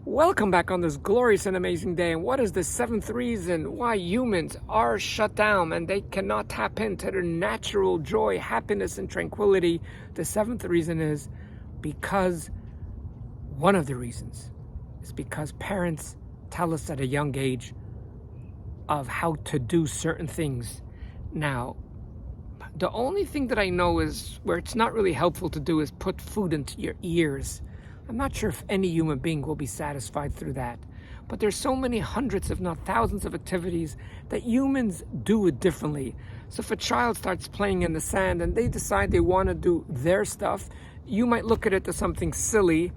Welcome back on this glorious and amazing day. And what is the seventh reason why humans are shut down and they cannot tap into their natural joy, happiness, and tranquility? The seventh reason is because one of the reasons is because parents tell us at a young age of how to do certain things. Now, the only thing that I know is where it's not really helpful to do is put food into your ears. I'm not sure if any human being will be satisfied through that. But there's so many hundreds, if not thousands, of activities that humans do it differently. So if a child starts playing in the sand and they decide they want to do their stuff, you might look at it as something silly.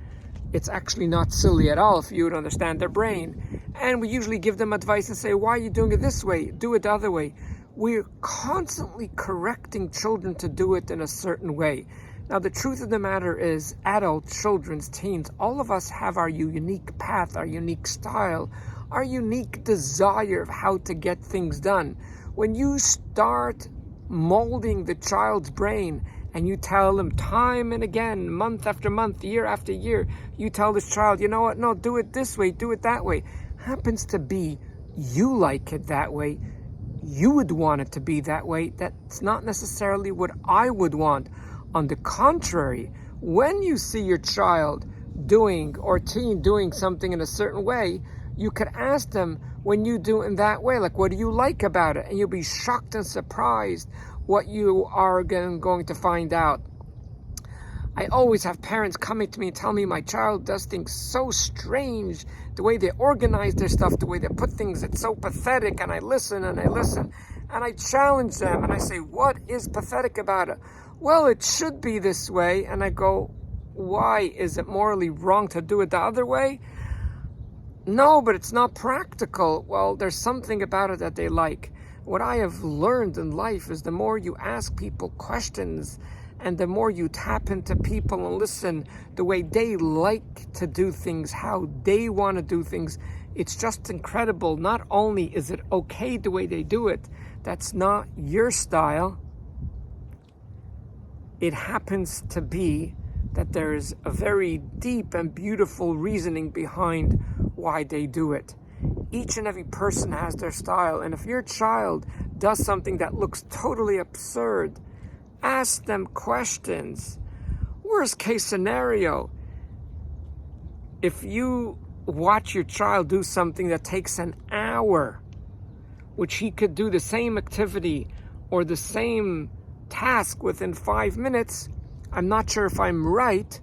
It's actually not silly at all if you would understand their brain. And we usually give them advice and say, why are you doing it this way? Do it the other way. We're constantly correcting children to do it in a certain way. Now, the truth of the matter is, adults, children, teens, all of us have our unique path, our unique style, our unique desire of how to get things done. When you start molding the child's brain and you tell them time and again, month after month, year after year, you tell this child, you know what, no, do it this way, do it that way. Happens to be you like it that way. You would want it to be that way. That's not necessarily what I would want. On the contrary, when you see your child doing or teen doing something in a certain way, you could ask them, when you do it in that way, like, what do you like about it? And you'll be shocked and surprised what you are going to find out. I always have parents coming to me and tell me my child does things so strange, the way they organize their stuff, the way they put things, it's so pathetic. And I listen and I listen and I challenge them and I say, what is pathetic about it? Well, it should be this way. And I go, why? Is it morally wrong to do it the other way? No, but it's not practical. Well, there's something about it that they like. What I have learned in life is the more you ask people questions and the more you tap into people and listen the way they like to do things, how they want to do things, it's just incredible. Not only is it okay the way they do it, that's not your style. It happens to be that there's a very deep and beautiful reasoning behind why they do it. Each and every person has their style. And if your child does something that looks totally absurd, ask them questions. Worst case scenario, if you watch your child do something that takes an hour, which he could do the same activity or the same task within 5 minutes, I'm not sure if I'm right.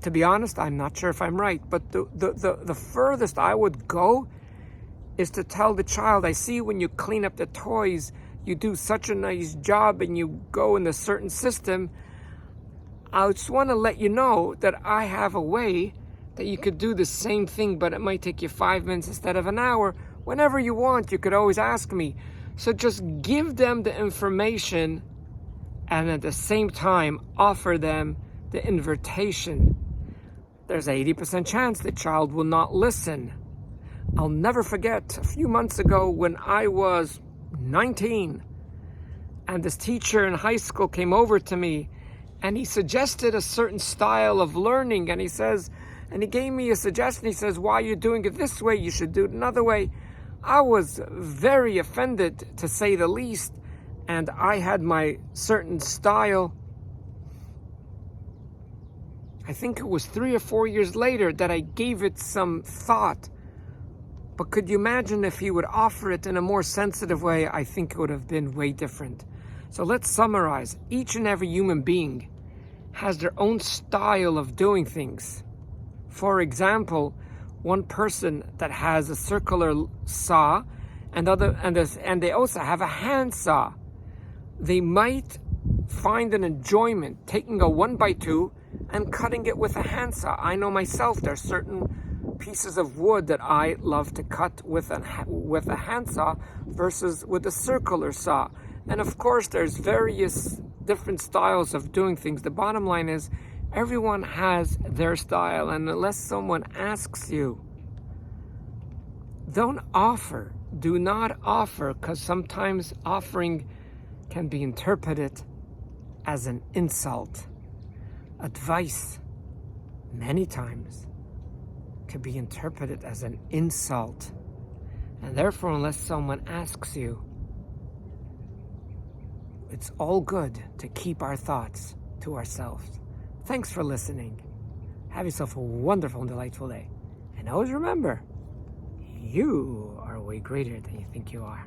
To be honest, I'm not sure if I'm right. But the furthest I would go is to tell the child, I see when you clean up the toys, you do such a nice job and you go in a certain system. I just want to let you know that I have a way that you could do the same thing, but it might take you 5 minutes instead of an hour. Whenever you want, you could always ask me. So just give them the information and at the same time offer them the invitation. There's an 80% chance the child will not listen. I'll never forget a few months ago when I was 19 and this teacher in high school came over to me and he suggested a certain style of learning, and he gave me a suggestion. He says, why are you doing it this way? You should do it another way. I was very offended, to say the least, and I had my certain style. I think it was 3 or 4 years later that I gave it some thought. But could you imagine if he would offer it in a more sensitive way? I think it would have been way different. So let's summarize. Each and every human being has their own style of doing things. For example, one person that has a circular saw and they also have a hand saw. They might find an enjoyment taking a 1x2 and cutting it with a hand saw. I know myself, there are certain pieces of wood that I love to cut with a hand saw versus with a circular saw. And of course, there's various different styles of doing things. The bottom line is, everyone has their style, and unless someone asks you, don't offer. Do not offer, because sometimes offering can be interpreted as an insult. Advice, many times, could be interpreted as an insult. And therefore, unless someone asks you, it's all good to keep our thoughts to ourselves. Thanks for listening. Have yourself a wonderful and delightful day. And always remember, you are way greater than you think you are.